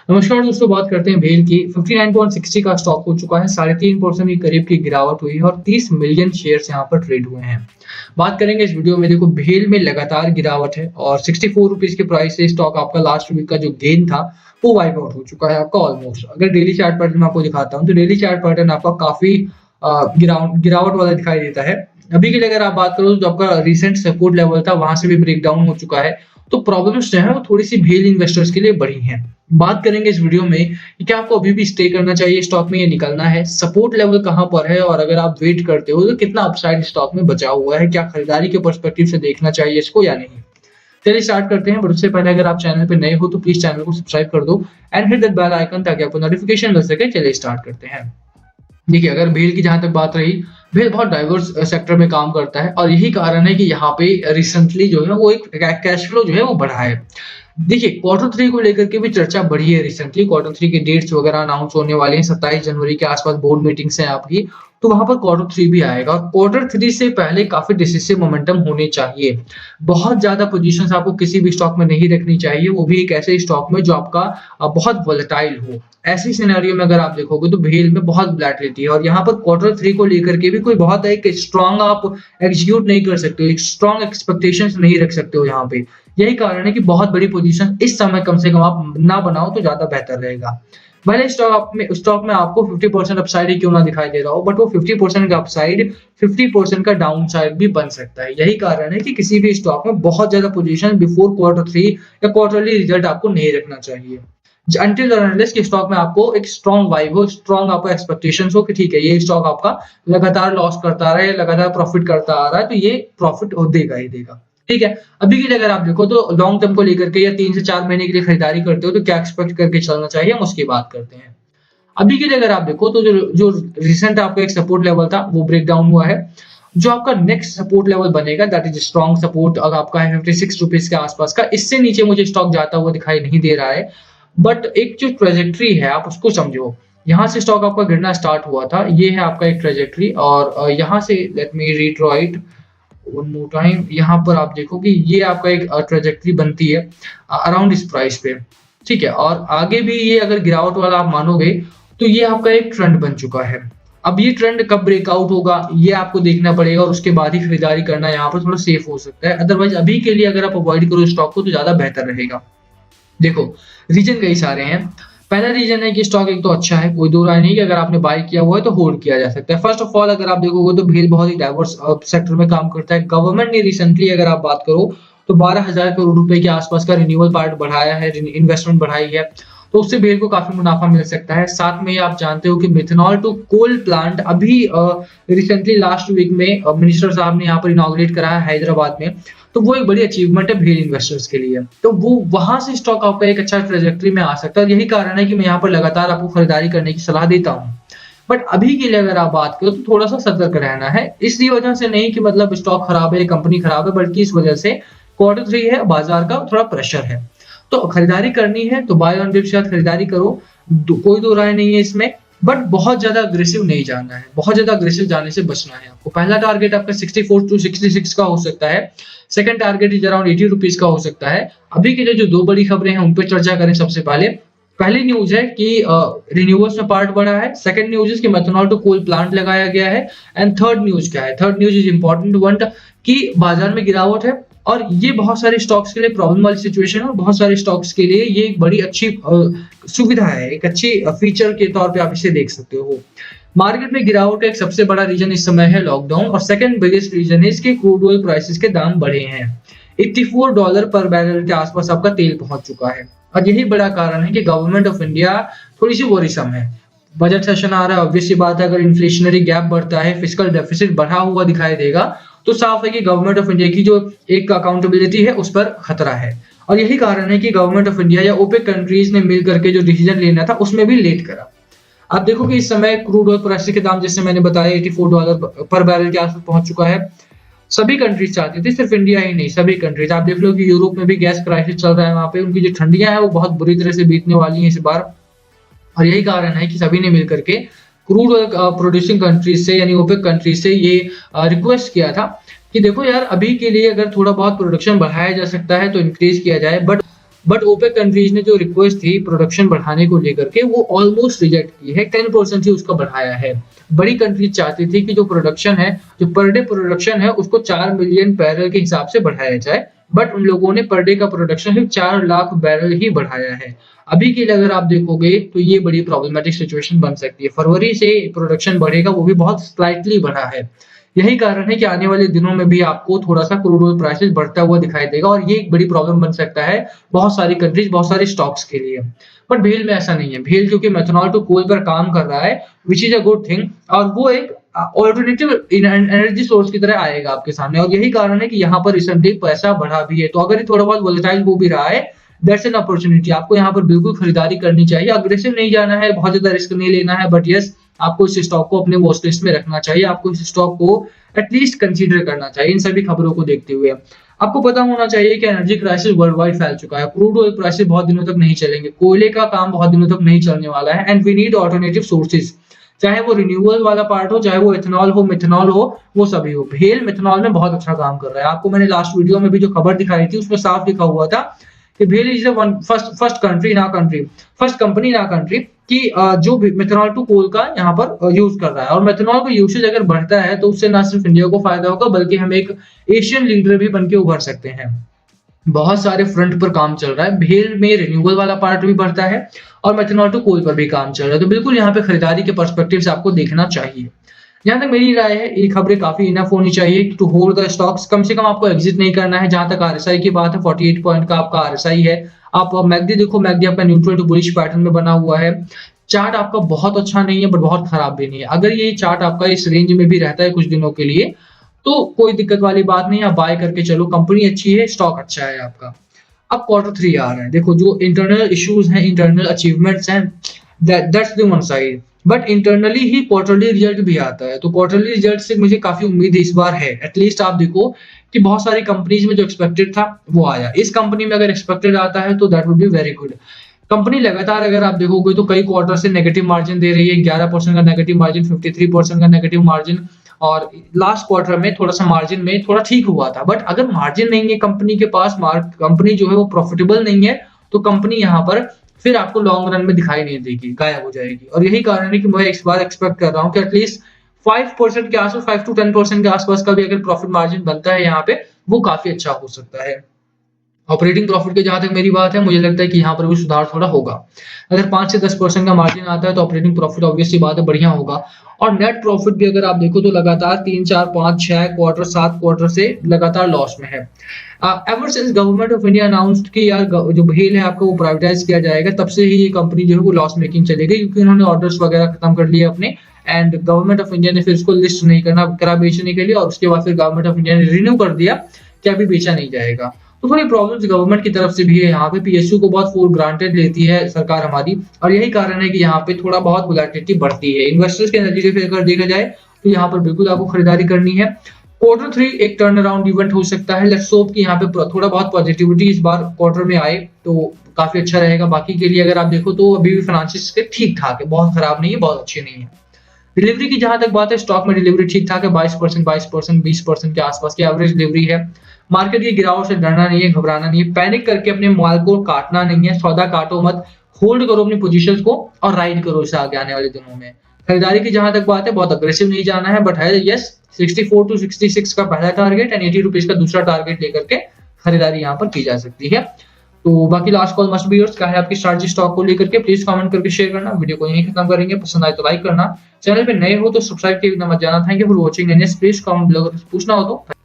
नमस्कार दोस्तों, बात करते हैं भेल की। 59.60 का स्टॉक हो चुका है, 3.5% के करीब की गिरावट हुई है और 30 मिलियन शेयर्स यहाँ पर ट्रेड हुए हैं। बात करेंगे इस वीडियो में। देखो, भेल में लगातार गिरावट है और 64 रुपीज के प्राइस से स्टॉक आपका लास्ट वीक का जो गेन था वो वाइप आउट हो चुका है आपका ऑलमोस्ट। अगर डेली चार्ट पैटर्न आपको दिखाता हूँ तो डेली चार्ट पैटर्न आपका काफी गिरावट वाला दिखाई देता है। अभी के लिए अगर आप बात करो तो आपका रिसेंट सपोर्ट लेवल था, वहां से भी ब्रेक डाउन हो चुका है। तो प्रॉब्लम्स जो है वो थोड़ी सी भेल इन्वेस्टर्स के लिए बढ़ी हैं। बात करेंगे इस वीडियो में कि क्या आपको अभी भी स्टे करना चाहिए स्टॉक में या निकलना है, सपोर्ट लेवल कहां पर है और अगर आप वेट करते हो तो कितना अपसाइड स्टॉक में बचा हुआ है, क्या खरीदारी के पर्सपेक्टिव से देखना चाहिए इसको या नहीं। चलिए स्टार्ट करते हैं। बट उससे पहले अगर आप चैनल पे नए हो तो प्लीज चैनल को सब्सक्राइब कर दो and hit that bell icon ताकि आपको नोटिफिकेशन मिल सके। चलिए स्टार्ट करते हैं। देखिए, अगर भेल की जहां तक बात रही, भेल बहुत डाइवर्स सेक्टर में काम करता है और यही कारण है कि यहाँ पे रिसेंटली जो है वो एक कैश फ्लो जो है वो बढ़ा है। देखिए, क्वार्टर थ्री को लेकर के भी चर्चा बढ़ी है रिसेंटली। क्वार्टर थ्री के डेट्स वगैरह अनाउंस होने वाले हैं। 27 जनवरी के आसपास बोर्ड मीटिंग्स हैं आपकी, तो वहां पर क्वार्टर थ्री भी आएगा और क्वार्टर थ्री से पहले काफी डिसिसिव मोमेंटम होने चाहिए। बहुत ज्यादा पोजीशंस आपको किसी भी स्टॉक में नहीं रखनी चाहिए, वो भी एक ऐसे स्टॉक में जो आपका बहुत वोलेटाइल हो। ऐसी सिनेरियो में अगर आप देखोगे तो भेल में बहुत वोलेटिलिटी है और यहाँ पर क्वार्टर थ्री को लेकर के भी कोई बहुत एक स्ट्रॉन्ग आप एग्जीक्यूट नहीं कर सकते हो, एक स्ट्रॉन्ग एक्सपेक्टेशंस नहीं रख सकते हो यहाँ पे। यही कारण है कि बहुत बड़ी पोजीशन इस समय कम से कम आप ना बनाओ तो ज्यादा बेहतर रहेगा। भले स्टॉक में आपको 50% अपसाइड ही क्यों ना दिखाई दे रहा हो, बट वो 50% का अपसाइड 50% का डाउन साइड भी बन सकता है। यही कारण है कि किसी भी स्टॉक में बहुत ज्यादा पोजीशन बिफोर क्वार्टर थ्री या क्वार्टरली रिजल्ट आपको नहीं रखना चाहिए। अनटिल अनलेस कि स्टॉक में आपको एक स्ट्रॉन्ग वाइब हो, स्ट्रॉन्ग आपको एक्सपेक्टेशंस हो कि ठीक है ये स्टॉक आपका लगातार लॉस करता रहा है, लगातार प्रॉफिट करता आ रहा है, तो ये प्रॉफिट देगा ही देगा। ठीक है। अभी के लिए अगर आप देखो तो लॉन्ग टर्म को लेकर के या 3 से 4 महीने के लिए खरीदारी करते हो तो क्या एक्सपेक्ट करके चलना चाहिए, हम उसकी बात करते हैं। अभी के लिए अगर आप देखो तो जो जो रिसेंट आपका एक सपोर्ट लेवल था वो ब्रेक डाउन हुआ है। जो आपका नेक्स्ट सपोर्ट लेवल बनेगा दैट इज स्ट्रॉन्ग सपोर्ट अगर आपका है 56 रुपीज के आसपास का। इससे नीचे मुझे स्टॉक जाता हुआ दिखाई नहीं दे रहा है, बट एक जो ट्रेजेक्ट्री है आप उसको समझो। यहाँ से स्टॉक आपका गिरना स्टार्ट हुआ था, ये है आपका एक ट्रेजेक्ट्री और यहाँ से let me redraw it one more time. यहाँ पर आप देखो कि ये आपका एक ट्रेजेक्ट्री बनती है अराउंड इस प्राइस पे। ठीक है, और आगे भी ये अगर गिरावट वाला आप मानोगे तो ये आपका एक ट्रेंड बन चुका है। अब ये ट्रेंड कब ब्रेकआउट होगा ये आपको देखना पड़ेगा और उसके बाद ही खरीदारी करना यहाँ पर थोड़ा सेफ हो सकता है। अदरवाइज अभी के लिए अगर आप अवॉइड करो स्टॉक को तो ज्यादा बेहतर रहेगा। देखो, रीजन कई सारे हैं। पहला रीजन है कि स्टॉक एक तो अच्छा है, कोई दो राय नहीं कि अगर आपने बाय किया हुआ है तो होल्ड किया जा सकता है। फर्स्ट ऑफ ऑल अगर आप देखोगे तो भेल बहुत ही डाइवर्स सेक्टर में काम करता है। गवर्नमेंट ने रिसेंटली अगर आप बात करो तो 12,000 करोड़ रुपए के आसपास का रिन्यूअल पार्ट बढ़ाया है, इन्वेस्टमेंट बढ़ाई है, तो उससे भेल को काफी मुनाफा मिल सकता है। साथ में आप जानते हो कि मिथेनॉल टू कोल प्लांट अभी रिसेंटली लास्ट वीक में मिनिस्टर साहब ने यहाँ पर इनॉग्रेट करा है हैदराबाद में, तो वो एक बड़ी अचीवमेंट है भेल इन्वेस्टर्स के लिए। तो वो वहां से स्टॉक आपका एक अच्छा ट्रेजेक्ट्री में आ सकता है। यही कारण है कि मैं यहाँ पर लगातार आपको खरीदारी करने की सलाह देता हूँ। बट अभी के लिए अगर आप बात करो तो थोड़ा सा सतर्क रहना है। इसी वजह से नहीं कि मतलब स्टॉक खराब है, कंपनी खराब है, बल्कि इस वजह से क्वार्टर थ्री है, बाजार का थोड़ा प्रेशर है। तो खरीदारी करनी है तो बाय ऑन डिप शेयर खरीदारी करो, कोई दो राय नहीं है इसमें। बट बहुत ज्यादा अग्रेसिव नहीं जाना है, बहुत ज्यादा अग्रेसिव जाने से बचना है आपको। पहला टारगेट आपका 64 टू 66 का हो सकता है। Second target is around 80 rupees का हो सकता है। अभी के लिए जो दो बड़ी खबरें हैं उन पर चर्चा करें। सबसे पहले पहली न्यूज है कि रिन्यूएबल्स में पार्ट बढ़ा है। सेकंड न्यूज है कि मेथनॉल टू कोल प्लांट लगाया गया है। एंड थर्ड न्यूज क्या है? Third news is important one कि बाजार में गिरावट है और ये बहुत सारे स्टॉक्स के लिए प्रॉब्लम वाली सिचुएशन है और बहुत सारे स्टॉक्स के लिए ये एक बड़ी अच्छी सुविधा है, एक अच्छी फीचर के तौर पे आप इसे देख सकते हो। मार्केट में गिरावट का एक सबसे बड़ा रीजन इस समय है लॉकडाउन और सेकंड बिगेस्ट रीजन है इसके क्रूड ऑयल प्राइसेस के दाम बढ़े हैं। $84 पर बैरल के आसपास आपका तेल पहुंच चुका है और यही बड़ा कारण है कि गवर्नमेंट ऑफ इंडिया थोड़ी सी वरीसम है। बजट सेशन आ रहा है, ऑब्वियस सी बात है, अगर इन्फ्लेशनरी गैप बढ़ता है, फिस्कल डेफिसिट बढ़ा हुआ दिखाई देगा तो साफ है कि गवर्नमेंट ऑफ इंडिया की जो एक अकाउंटेबिलिटी है उस पर खतरा है। और यही कारण है कि गवर्नमेंट ऑफ इंडिया या ओपेक कंट्रीज ने मिल करके जो डिसीजन लेना था उसमें भी लेट करा। आप देखो कि इस समय क्रूड ऑयल प्राइस के दाम जैसे मैंने बताया $84 पर बैरल के आसपास पहुंच चुका है। सभी कंट्रीज चाहती थी, सिर्फ इंडिया ही नहीं, सभी कंट्रीज। आप देख लो कि यूरोप में भी गैस क्राइसिस चल रहा है, वहां पे उनकी जो ठंडियां है वो बहुत बुरी तरह से बीतने वाली है इस बार। और यही कारण है कि सभी ने मिलकर के क्रूड ऑयल प्रोड्यूसिंग कंट्रीज से यानी ओपेक कंट्रीज से ये रिक्वेस्ट किया था कि देखो यार, अभी के लिए अगर थोड़ा बहुत प्रोडक्शन बढ़ाया जा सकता है तो इंक्रीज किया जाए, बट बट ओपेक कंट्रीज ने जो रिक्वेस्ट थी प्रोडक्शन बढ़ाने को लेकर के वो ऑलमोस्ट रिजेक्ट की है, 10% ही उसका बढ़ाया है। बड़ी कंट्रीज चाहती थी कि जो प्रोडक्शन है, जो पर डे प्रोडक्शन है, उसको 4 मिलियन बैरल के हिसाब से बढ़ाया जाए, बट उन लोगों ने पर डे का प्रोडक्शन सिर्फ 4 लाख बैरल ही बढ़ाया है। अभी के लिए अगर आप देखोगे तो ये बड़ी प्रॉब्लमेटिक सिचुएशन बन सकती है। फरवरी से प्रोडक्शन बढ़ेगा, वो भी बहुत स्लाइटली बढ़ा है। यही कारण है कि आने वाले दिनों में भी आपको थोड़ा-सा क्रूड ऑयल प्राइसेस बढ़ता हुआ दिखाई देगा और ये एक बड़ी प्रॉब्लम बन सकता है बहुत सारी कंट्रीज, बहुत सारे स्टॉक्स के लिए। बट भेल में ऐसा नहीं है। भेल क्योंकि मेथनॉल टू कोल पर काम कर रहा है, which is a good thing, और वो एक अल्टरनेटिव एनर्जी सोर्स की तरह आएगा आपके सामने, और यही कारण है कि यहाँ पर रिसेंटली पैसा बढ़ा भी है। तो अगर ये थोड़ा बहुत वोलेटाइल हो भी रहा है, दैट्स एन अपॉर्चुनिटी। आपको यहाँ पर बिल्कुल खरीदारी करनी चाहिए। अग्रेसिव नहीं जाना है, बहुत ज्यादा रिस्क नहीं लेना है, बट यस, आपको इस स्टॉक को अपने वॉच लिस्ट में रखना चाहिए। आपको इस स्टॉक को एटलीस्ट कंसीडर करना चाहिए इन सभी खबरों को देखते हुए। आपको पता होना चाहिए कि एनर्जी क्राइसिस वर्ल्ड वाइड फैल चुका है। क्रूड ऑयल प्राइसेस बहुत दिनों तक नहीं चलेंगे, कोयले का काम बहुत दिनों तक नहीं चलने वाला है, and we need alternative sources, चाहे वो रिन्यूएबल वाला पार्ट हो, चाहे वो इथेनॉल हो, मिथेनॉल हो, वो सभी हो। भेल मिथेनॉल में बहुत अच्छा काम कर रहा है। आपको मैंने लास्ट वीडियो में भी जो खबर दिखाई थी उसमें साफ लिखा हुआ था कि भेल is first country in our country, first company in our country कि जो मिथेनॉल टू कोल का यहाँ पर यूज कर रहा है। और मिथेनॉल का यूसेज अगर बढ़ता है तो उससे ना सिर्फ इंडिया को फायदा होगा, बल्कि हम एक एशियन लीडर भी बनके उभर सकते हैं। बहुत सारे फ्रंट पर काम चल रहा है। भेल में रिन्यूएबल वाला पार्ट भी बढ़ता है और मेथनॉल टू कोल पर भी काम चल रहा है। तो बिल्कुल यहाँ पे खरीदारी के पर्सपेक्टिव से आपको देखना चाहिए। जहां तक मेरी राय है, ये खबरें काफी इनफ होनी चाहिए टू होल्ड द स्टॉक्स। कम से कम आपको एग्जिट नहीं करना है। जहां तक आरएसआई की बात है, 48 पॉइंट का आपका आरएसआई है। आप मैगडी देखो, मैगडी आपका न्यूट्रल टू बुलिश पैटर्न में बना हुआ है। चार्ट आपका बहुत अच्छा नहीं है, बट बहुत खराब भी नहीं है। अगर ये चार्ट आपका इस रेंज में भी रहता है कुछ दिनों के लिए, तो कोई दिक्कत वाली बात नहीं, आप बाय करके चलो। कंपनी अच्छी है, स्टॉक अच्छा है आपका। अब Q3 आ रहा है, देखो जो इंटरनल इश्यूज हैं, इंटरनल अचीवमेंट्स हैं, that's the one side, but internally he quarterly result भी आता है। तो क्वार्टरली रिजल्ट से मुझे काफी उम्मीद इस बार है। एटलीस्ट आप देखो कि बहुत सारी कंपनीज में जो एक्सपेक्टेड था वो आया। इस कंपनी में अगर एक्सपेक्टेड आता है तो that would be very good. Company लगातार अगर आप देखोगे तो कई क्वार्टर से नेगेटिव मार्जिन दे रही है, 11% का नेगेटिव मार्जिन, 53% का नेगेटिव मार्जिन, और लास्ट क्वार्टर में थोड़ा सा मार्जिन में थोड़ा ठीक हुआ था। बट अगर मार्जिन नहीं है कंपनी के पास, कंपनी जो है वो प्रॉफिटेबल नहीं है, तो कंपनी यहाँ पर फिर आपको लॉन्ग रन में दिखाई नहीं देगी, गायब हो जाएगी। और यही कारण है कि मैं इस बार एक्सपेक्ट कर रहा हूँ कि एटलीस्ट 5% के आसपास, 5 to 10% के आसपास का भी अगर प्रॉफिट मार्जिन बनता है यहाँ पे, वो काफी अच्छा हो सकता है। ऑपरेटिंग प्रॉफिट की जहां तक मेरी बात है, मुझे लगता है कि यहाँ पर भी सुधार थोड़ा होगा। अगर 5 से 10% का मार्जिन आता है तो ऑपरेटिंग प्रॉफिट ऑब्वियसली बात है बढ़िया होगा। और नेट प्रॉफिट भी अगर आप देखो तो लगातार 3, 4, 5, 6 क्वार्टर, 7 क्वार्टर से लगातार लॉस में है। Ever since government of India announced कि यार जो भेल है आपका वो प्राइवेटाइज किया जाएगा, तब से ही ये कंपनी जो है वो लॉस मेकिंग चलेगी, क्योंकि उन्होंने ऑर्डर्स वगैरह खत्म कर लिए अपने, एंड गवर्नमेंट ऑफ इंडिया ने फिर उसको लिस्ट नहीं करा बेचने के लिए, और उसके बाद फिर गवर्नमेंट ऑफ इंडिया ने रिन्यू कर दिया कि अभी बेचा नहीं जाएगा। तो थोड़ी प्रॉब्लम्स गवर्नमेंट की तरफ से भी है। यहाँ पे पीएसयू को बहुत फॉर ग्रांटेड लेती है सरकार हमारी, और यही कारण है कि यहाँ पे थोड़ा बहुत वोलेटिलिटी बढ़ती है। इन्वेस्टर्स के नतीजे से अगर देखा जाए तो यहाँ पर बिल्कुल आपको खरीदारी करनी है। Q3 एक टर्न अराउंड इवेंट हो सकता है। लेट्स होप कि यहाँ पे थोड़ा बहुत पॉजिटिविटी इस बार क्वार्टर में आए तो काफी अच्छा रहेगा। बाकी के लिए अगर आप देखो तो अभी भी फाइनेंशियल्स के ठीक ठाक है, बहुत खराब नहीं है, बहुत अच्छे नहीं है। डिलीवरी की जहां तक बात है, स्टॉक में डिलीवरी ठीक ठाक है, 22%, 20% के आसपास की एवरेज डिलीवरी है। मार्केट की गिरावट से डरना नहीं है, घबराना नहीं है, पैनिक करके अपने माल को काटना नहीं है। सौदा काटो मत, होल्ड करो अपनी पोजीशंस को और राइड करो इसे आगे आने वाले दिनों में। खरीदारी की जहां तक बात है, बहुत अग्रेसिव नहीं जाना है, बट है यस 64 to 66 का पहला टारगेट एंड 80 रुपीज का दूसरा टारगेट लेकर के खरीदारी यहाँ पर की जा सकती है। तो बाकी last call must be yours, क्या है आपकी स्ट्रैटेजी स्टॉक को लेकर के, प्लीज कमेंट करके शेयर करना। वीडियो को यहीं खत्म करेंगे, पसंद आए तो लाइक करना, चैनल पे नए हो तो सब्सक्राइब किए बिना मत जाना। Thank you for watching and please comment below अगर पूछना हो तो।